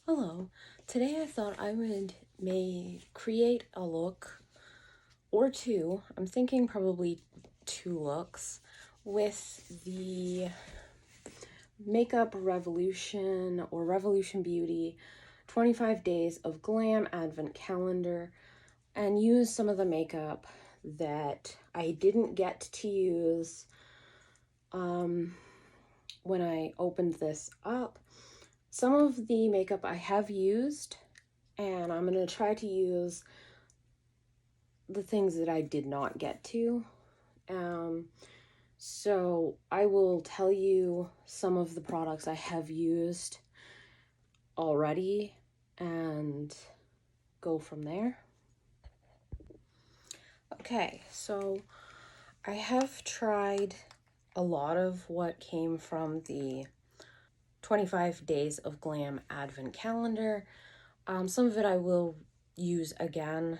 Hello. Today I thought I would create a look or two. I'm thinking probably two looks with the Makeup Revolution or Revolution Beauty 25 Days of Glam Advent Calendar and use some of the makeup that I didn't get to use when I opened this up. Some of the makeup I have used, and I'm going to try to use the things that I did not get to. So I will tell you some of the products I have used already and go from there. Okay, so I have tried a lot of what came from the 25 Days of Glam Advent Calendar. Some of it I will use again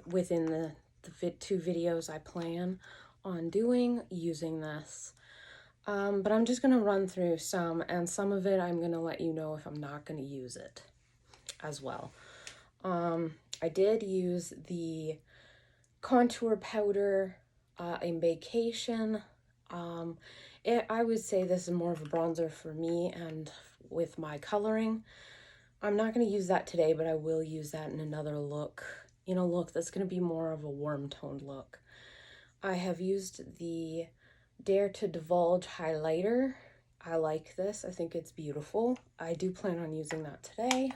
within the two videos I plan on doing using this. But I'm just going to run through some, and some of it I'm going to let you know if I'm not going to use it as well. I did use the contour powder in Vacation. I would say this is more of a bronzer for me and with my coloring. I'm not going to use that today, but I will use that in another look, in a look that's going to be more of a warm toned look. I have used the Dare to Divulge highlighter. I like this. I think it's beautiful. I do plan on using that today.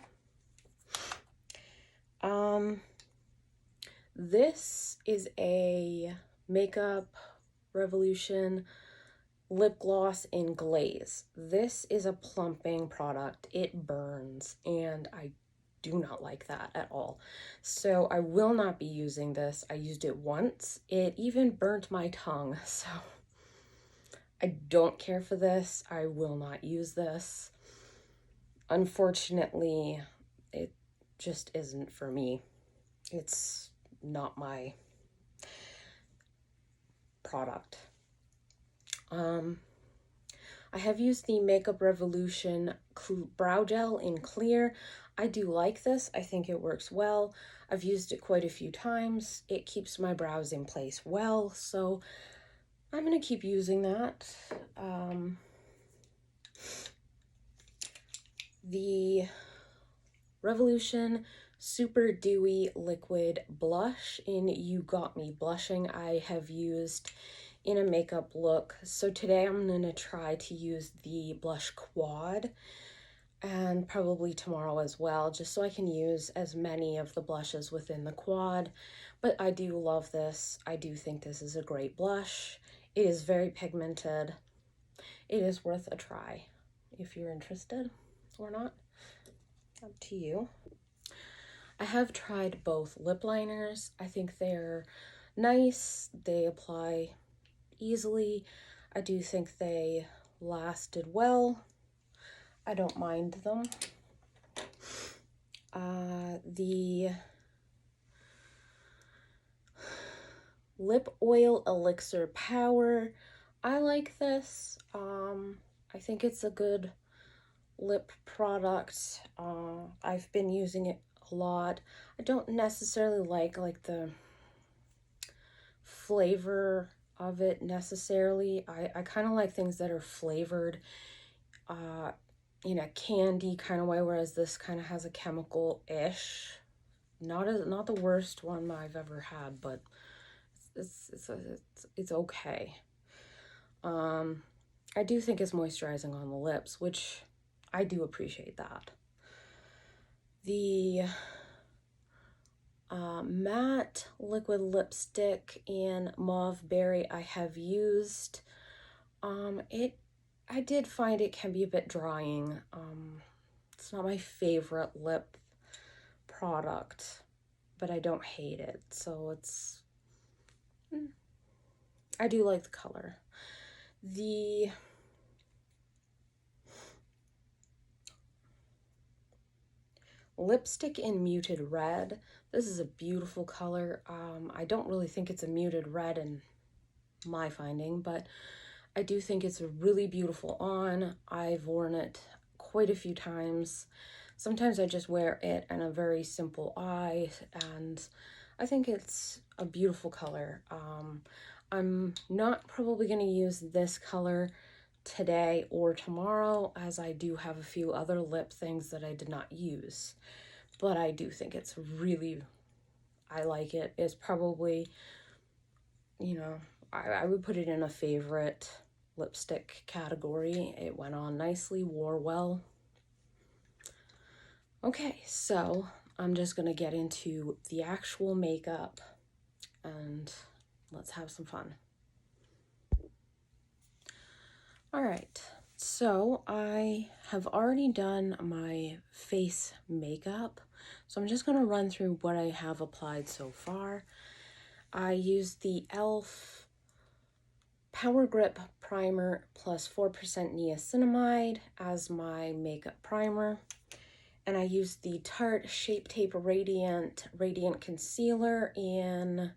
This is a Makeup Revolution lip gloss in glaze. This is a plumping product. It burns, and I do not like that at all. So I will not be using this. I used it once. It even burnt my tongue, so I don't care for this. I will not use this. Unfortunately, it just isn't for me. It's not my product. I have used the Makeup Revolution brow gel in clear. I do like this. I think it works well. I've used it quite a few times. It keeps my brows in place well, so I'm going to keep using that. The Revolution Super Dewy Liquid Blush in You Got Me Blushing I have used in a makeup look. So today I'm going to try to use the blush quad, and probably tomorrow as well, just so I can use as many of the blushes within the quad. But I do love this. I do think this is a great blush. It is very pigmented. It is worth a try if you're interested or not. Up to you. I have tried both lip liners. I think they're nice. They apply easily. I do think they lasted well. I don't mind them. The Lip Oil Elixir Power. I like this. I think it's a good lip product. I've been using it a lot. I don't necessarily like the flavor of it necessarily. I kind of like things that are flavored in a candy kind of way, whereas this kind of has a chemical-ish. Not the worst one I've ever had, but it's okay. I do think it's moisturizing on the lips, which I do appreciate that. The matte liquid lipstick in Mauve Berry I have used. I did find it can be a bit drying. It's not my favorite lip product, but I don't hate it. So I do like the color. The lipstick in Muted Red. This is a beautiful color. I don't really think it's a muted red in my finding, but I do think it's really beautiful on. I've worn it quite a few times. Sometimes I just wear it in a very simple eye, and I think it's a beautiful color. I'm not probably going to use this color today or tomorrow, as I do have a few other lip things that I did not use. But I do think it's really, I like it. It's probably, you know, I would put it in a favorite lipstick category. It went on nicely, wore well. Okay, so I'm just gonna get into the actual makeup and let's have some fun. All right, so I have already done my face makeup, so I'm just gonna run through what I have applied so far. I used the e.l.f. Power Grip Primer plus 4% niacinamide as my makeup primer. And I used the Tarte Shape Tape Radiant Concealer in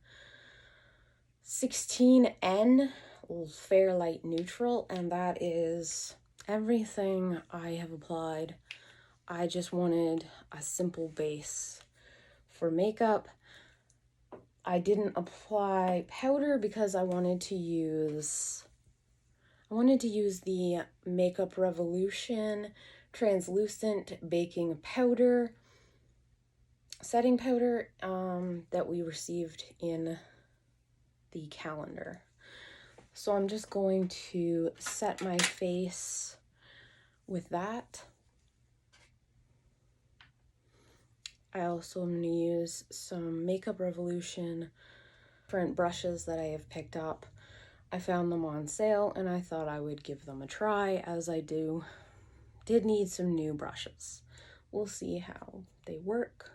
16N Fair Light Neutral, and that is everything I have applied. I just wanted a simple base for makeup. I didn't apply powder because I wanted to use the Makeup Revolution translucent baking powder, setting powder that we received in the calendar. So I'm just going to set my face with that. I also am going to use some Makeup Revolution different brushes that I have picked up. I found them on sale and I thought I would give them a try, as I did need some new brushes. We'll see how they work.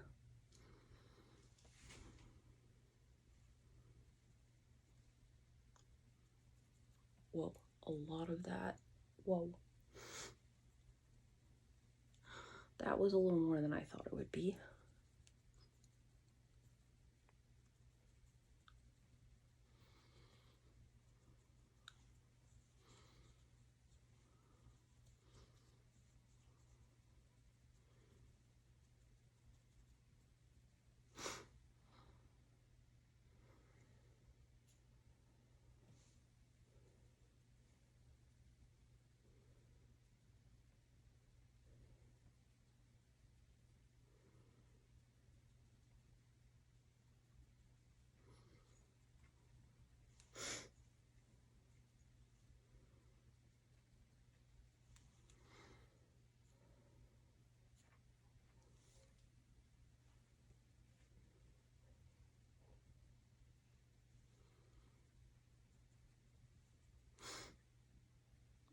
Whoa, a lot of that. Whoa. That was a little more than I thought it would be.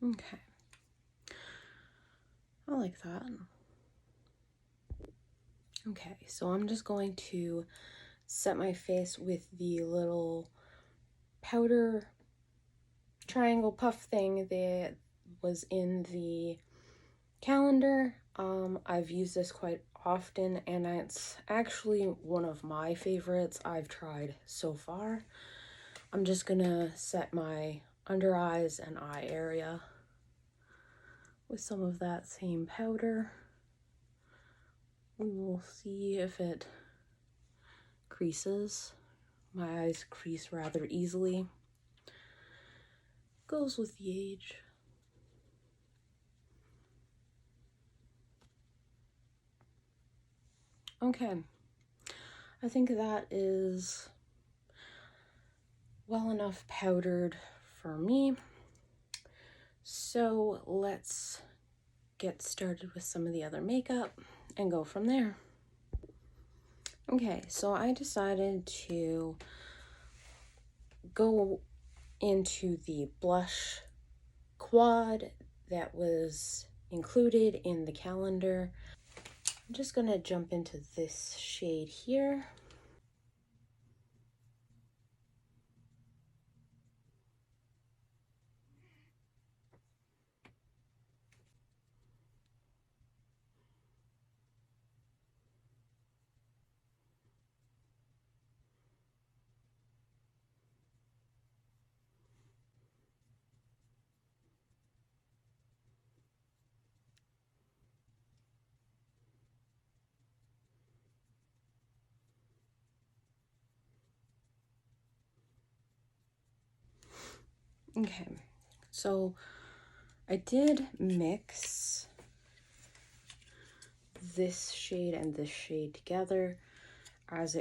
Okay. I like that. Okay, so I'm just going to set my face with the little powder triangle puff thing that was in the calendar. I've used this quite often and it's actually one of my favorites I've tried so far. I'm just gonna set my under eyes and eye area with some of that same powder. We will see if it creases. My eyes crease rather easily. Goes with the age. Okay, I think that is well enough powdered for me. So let's get started with some of the other makeup and go from there. Okay, so I decided to go into the blush quad that was included in the calendar. I'm just gonna jump into this shade here. Okay, so I did mix this shade and this shade together, as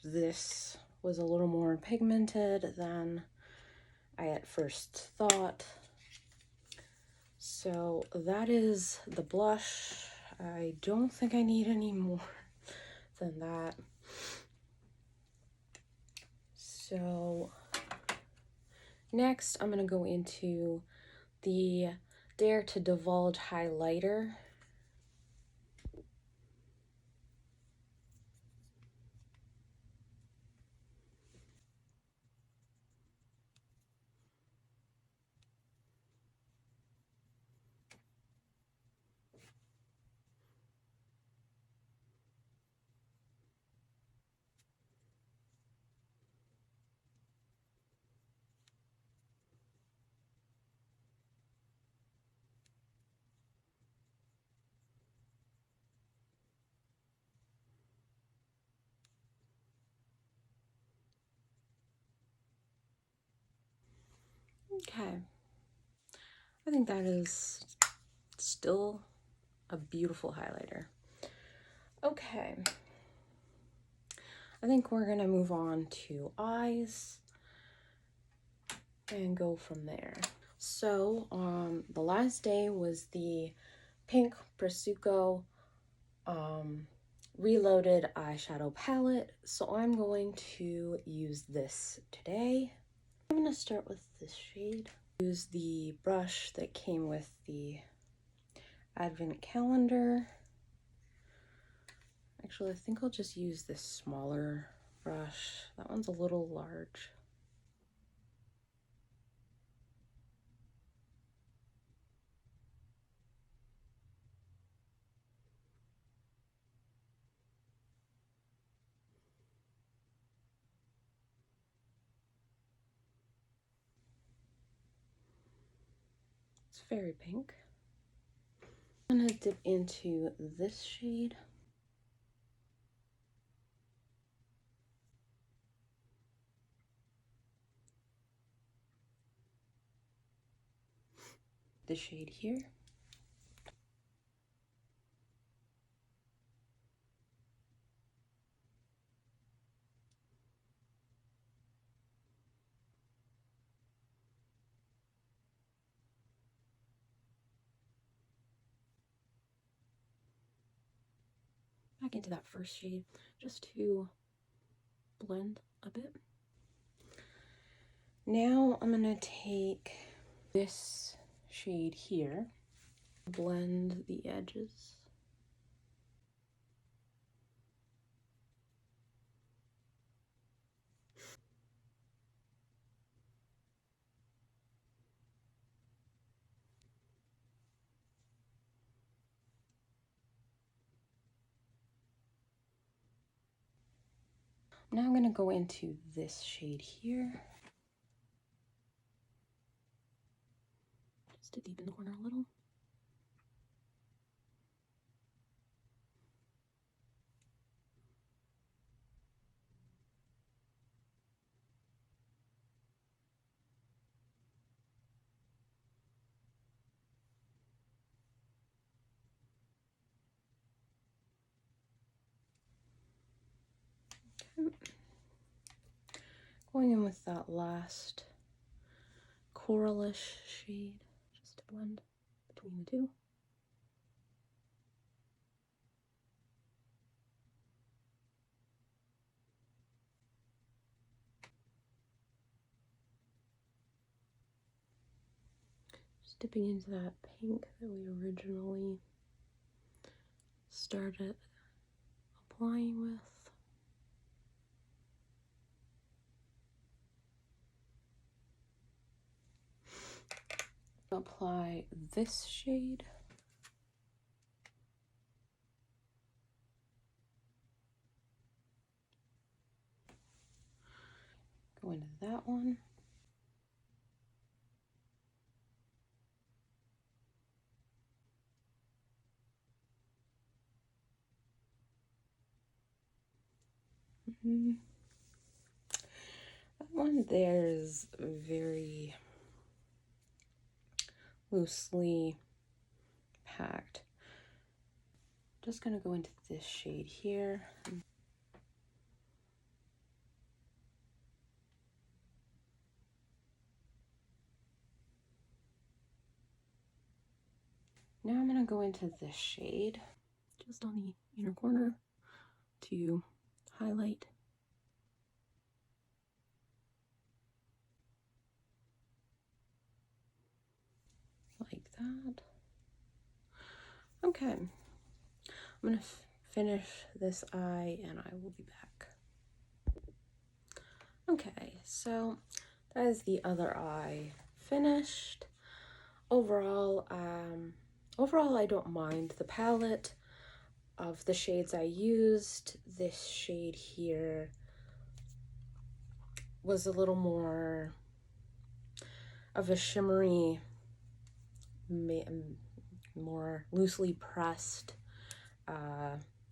this was a little more pigmented than I at first thought. So that is the blush. I don't think I need any more than that. So next I'm going to go into the Dare to Divulge highlighter. Okay, I think that is still a beautiful highlighter. Okay, I think we're gonna move on to eyes and go from there. So the last day was the Pink Prosciutto Reloaded eyeshadow palette, so I'm going to use this today. I'm going to start with this shade. Use the brush that came with the advent calendar. Actually, I think I'll just use this smaller brush. That one's a little large. It's very pink. I'm gonna dip into this shade. The shade here. Back into that first shade just to blend a bit. Now I'm gonna take this shade here, blend the edges. Now I'm gonna go into this shade here, just to deepen the corner a little. Going in with that last coralish shade, just to blend between the two. Just dipping into that pink that we originally started applying with. Apply this shade. Go into that one. That one there is very loosely packed. Just gonna go into this shade here. Now I'm gonna go into this shade, just on the inner corner, to highlight. Like that. Okay. I'm gonna finish this eye and I will be back. Okay, so that is the other eye finished. Overall, I don't mind the palette of the shades I used. This shade here was a little more of a shimmery, more loosely pressed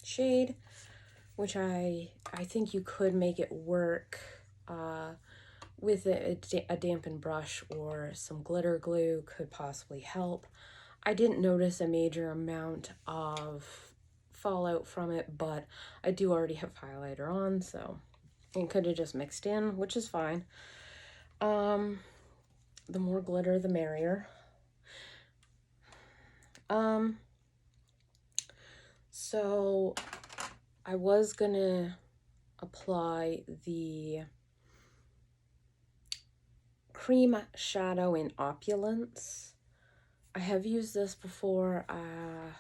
shade, which I think you could make it work with a dampened brush, or some glitter glue could possibly help. I didn't notice a major amount of fallout from it, but I do already have highlighter on, so it could have just mixed in, which is fine. The more glitter, the merrier. So I was gonna apply the cream shadow in Opulence. I have used this before. I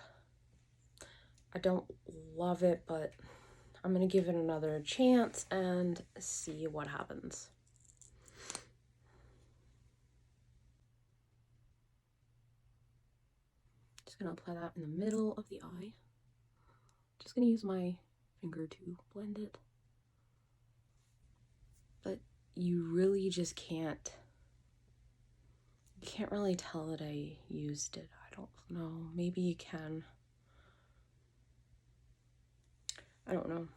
don't love it, but I'm gonna give it another chance and see what happens. Just gonna apply that in the middle of the eye. Just gonna use my finger to blend it. But you really just can't really tell that I used it. I don't know. Maybe you can. I don't know.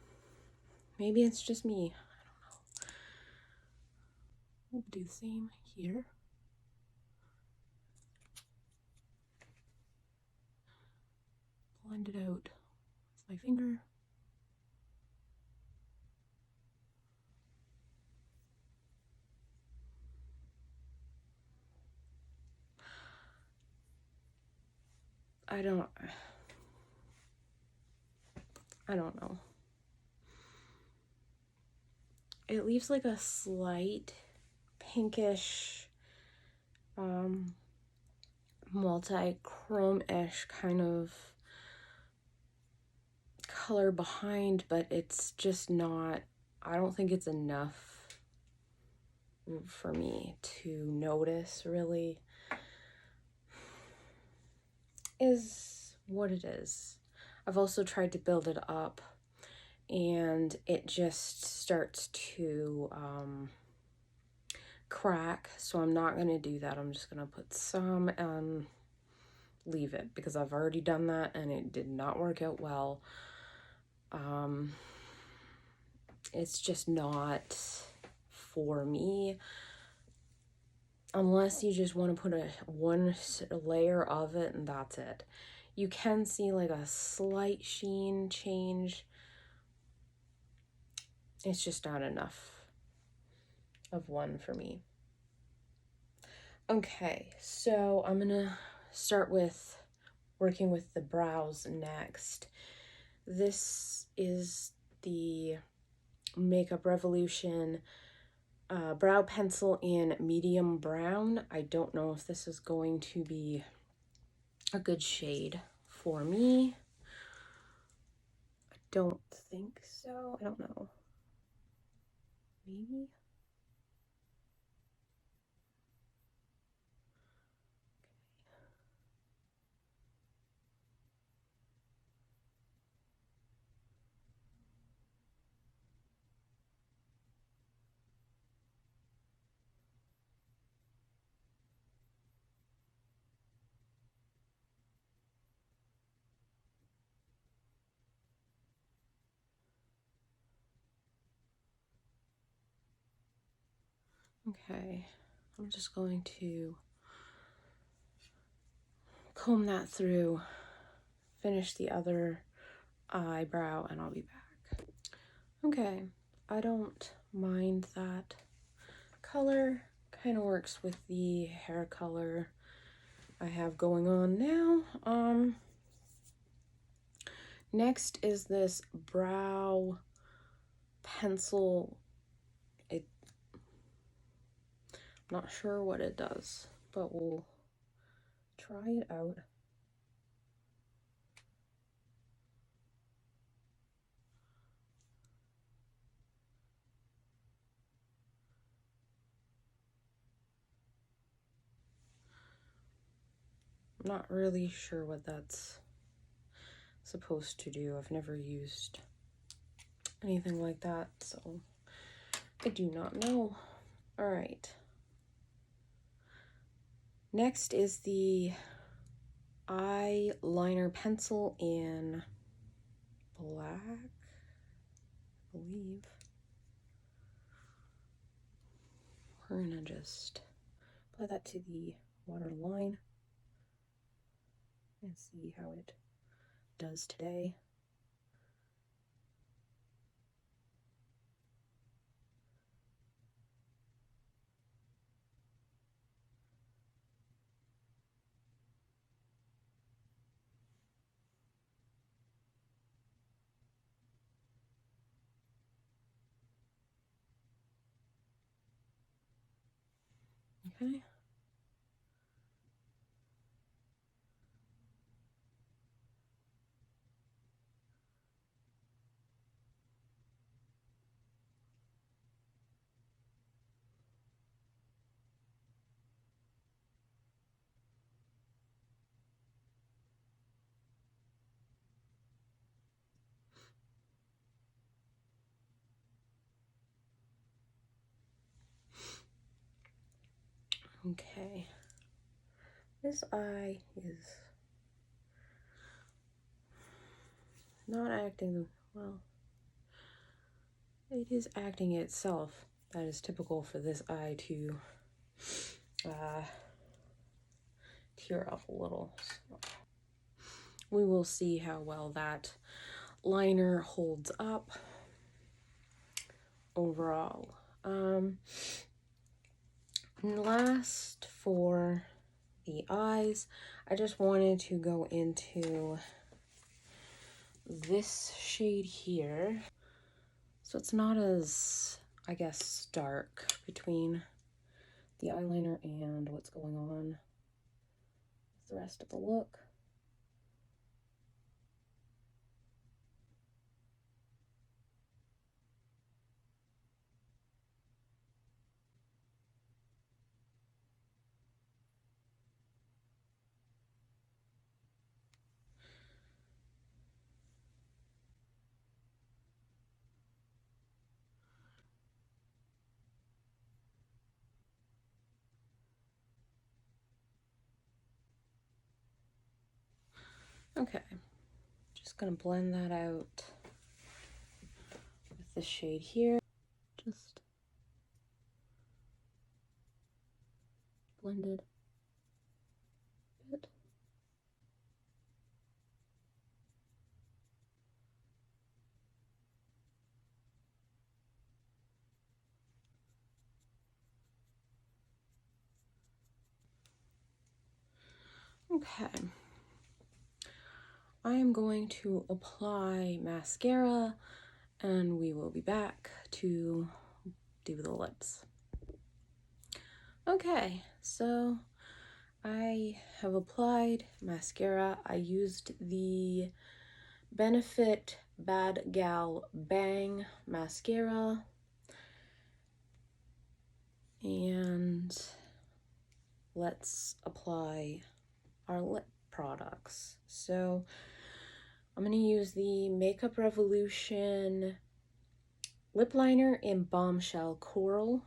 Maybe it's just me. I don't know. We'll do the same here. Blend it out with my finger. I don't know. It leaves like a slight pinkish, multi-chrome-ish kind of color behind, but it's just not, I don't think it's enough for me to notice, really. Is what it is. I've also tried to build it up and it just starts to crack, so I'm not going to do that. I'm just going to put some and leave it, because I've already done that and it did not work out well. It's just not for me, unless you just want to put one layer of it and that's it. You can see like a slight sheen change. It's just not enough of one for me. Okay, so I'm gonna start with working with the brows next. This is the Makeup Revolution brow pencil in medium brown. I don't know if this is going to be a good shade for me. I don't think so. I don't know. Maybe? Okay, I'm just going to comb that through, finish the other eyebrow, and I'll be back. Okay, I don't mind that color. Kind of works with the hair color I have going on now. Next is this brow pencil. I'm not sure what it does, but we'll try it out. I'm not really sure what that's supposed to do. I've never used anything like that, so I do not know. All right. Next is the eyeliner pencil in black, I believe. We're gonna just apply that to the waterline and see how it does today. Okay. Okay. This eye is not acting well. It is acting itself. That is typical for this eye to tear up a little. So we will see how well that liner holds up overall. And last, for the eyes, I just wanted to go into this shade here, so it's not as, I guess, stark between the eyeliner and what's going on with the rest of the look. Okay, just gonna blend that out with the shade here. Just blended a bit. Okay, I am going to apply mascara and we will be back to do the lips. Okay, so I have applied mascara. I used the Benefit Bad Gal Bang mascara, and let's apply our lip products. So I'm going to use the Makeup Revolution lip liner in Bombshell Coral.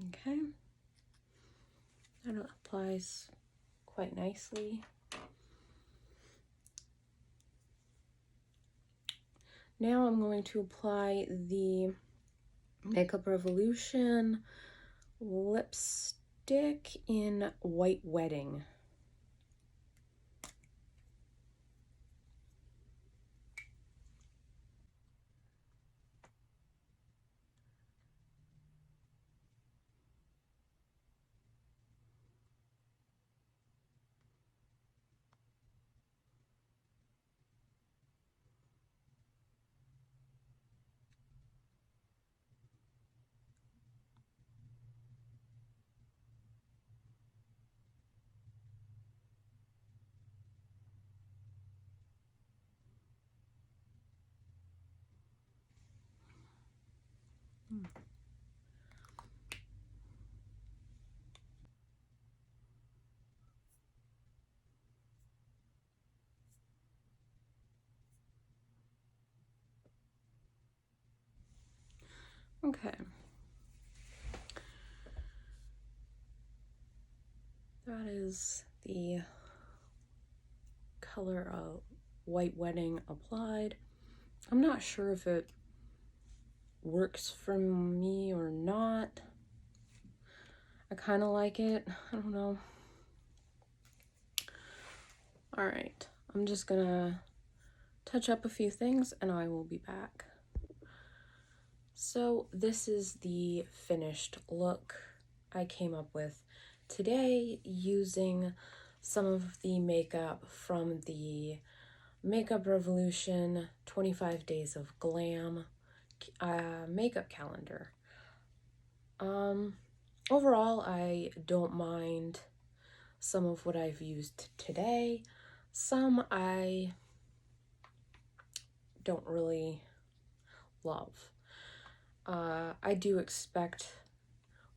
Okay. That applies quite nicely. Now I'm going to apply the Makeup Revolution lipstick in White Wedding. Okay. That is the color of White Wedding applied. I'm not sure if it works for me or not. I kind of like it. I don't know. All right. I'm just gonna touch up a few things and I will be back. So this is the finished look I came up with today using some of the makeup from the Makeup Revolution 25 Days of Glam makeup calendar. Overall, I don't mind some of what I've used today. Some I don't really love. I do expect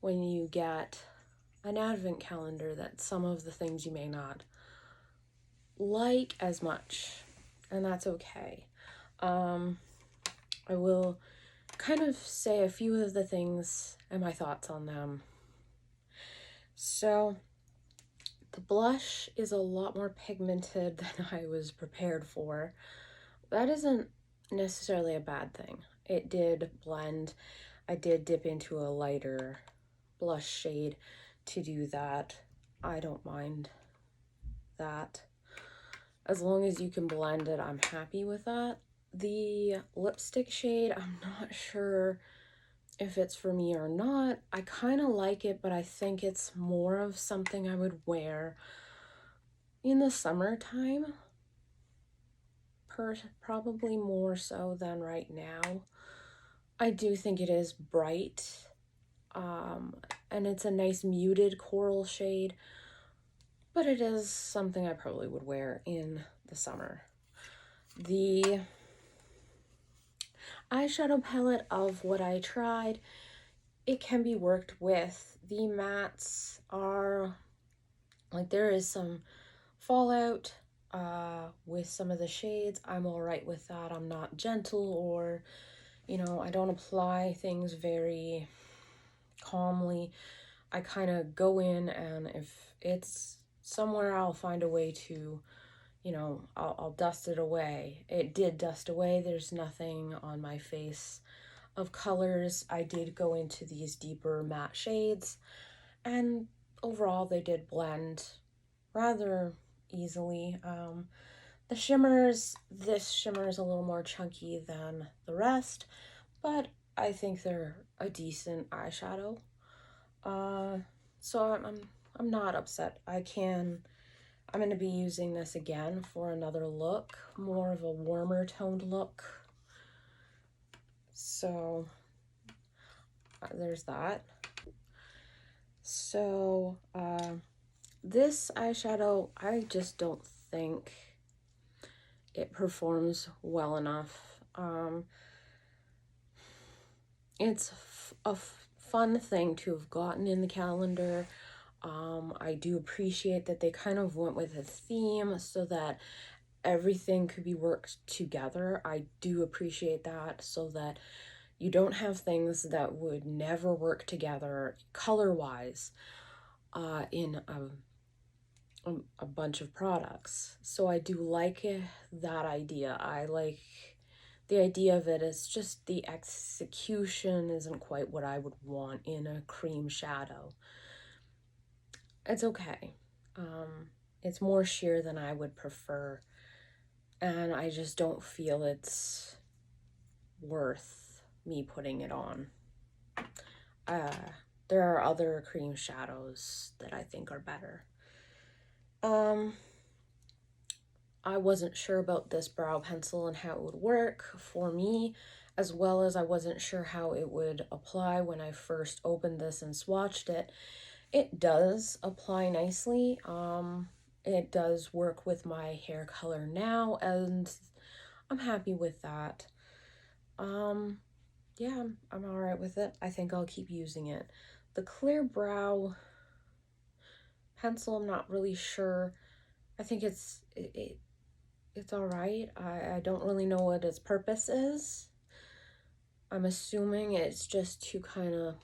when you get an advent calendar that some of the things you may not like as much, and that's okay. I will kind of say a few of the things and my thoughts on them. So the blush is a lot more pigmented than I was prepared for. That isn't necessarily a bad thing. It did blend. I did dip into a lighter blush shade to do that. I don't mind that. As long as you can blend it, I'm happy with that. The lipstick shade, I'm not sure if it's for me or not. I kind of like it, but I think it's more of something I would wear in the summertime. Probably more so than right now. I do think it is bright, and it's a nice muted coral shade, but it is something I probably would wear in the summer. The eyeshadow palette of what I tried, it can be worked with. The mattes are, like, there is some fallout with some of the shades. I'm all right with that. I'm not gentle, or, you know, I don't apply things very calmly. I kind of go in, and if it's somewhere, I'll find a way to, you know, I'll dust it away. It did dust away. There's nothing on my face of colors. I did go into these deeper matte shades, and overall they did blend rather easily. The shimmers, this shimmer is a little more chunky than the rest, but I think they're a decent eyeshadow. So I'm not upset. I'm going to be using this again for another look, more of a warmer toned look. So there's that. So this eyeshadow, I just don't think it performs well enough. It's a fun thing to have gotten in the calendar. I do appreciate that they kind of went with a theme so that everything could be worked together. I do appreciate that, so that You don't have things that would never work together color-wise in a bunch of products. So I do like that idea. I like the idea of it. Is just the execution isn't quite what I would want in a cream shadow. It's okay. It's more sheer than I would prefer, and I just don't feel it's worth me putting it on. There are other cream shadows that I think are better. I wasn't sure about this brow pencil and how it would work for me, as well as I wasn't sure how it would apply when I first opened this and swatched it. It does apply nicely. It does work with my hair color now, and I'm happy with that. Yeah, I'm all right with it. I think I'll keep using it. The clear brow pencil, I'm not really sure. I think it's all right. I don't really know what its purpose is. I'm assuming it's just to kind of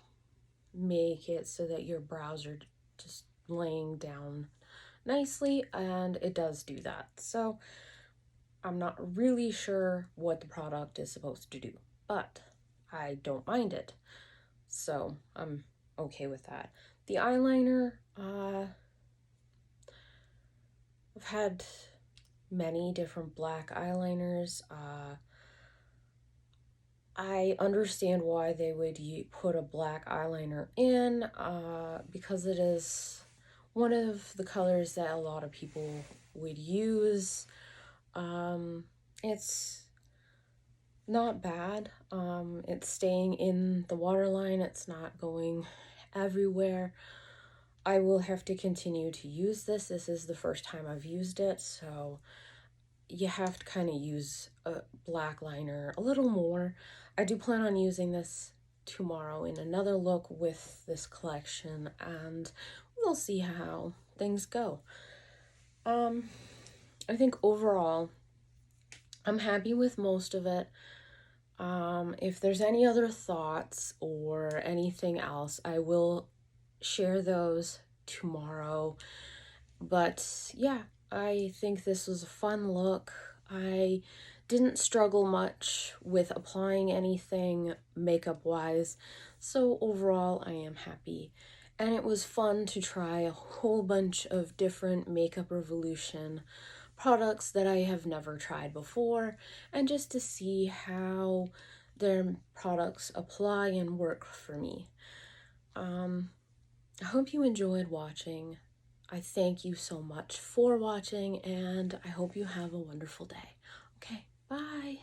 make it so that your brows are just laying down nicely, and it does do that. So I'm not really sure what the product is supposed to do, but I don't mind it. So I'm okay with that. The eyeliner, I've had many different black eyeliners. I understand why they would put a black eyeliner in, because it is one of the colors that a lot of people would use. It's not bad. It's staying in the waterline. It's not going everywhere. I will have to continue to use this. This is the first time I've used it, so you have to kind of use a black liner a little more. I do plan on using this tomorrow in another look with this collection, and we'll see how things go. I think overall, I'm happy with most of it. If there's any other thoughts or anything else, I will share those tomorrow. But yeah, I think this was a fun look. I didn't struggle much with applying anything makeup wise, so overall I am happy. And it was fun to try a whole bunch of different Makeup Revolution products that I have never tried before, and just to see how their products apply and work for me. I hope you enjoyed watching. I thank you so much for watching, and I hope you have a wonderful day. Okay, bye.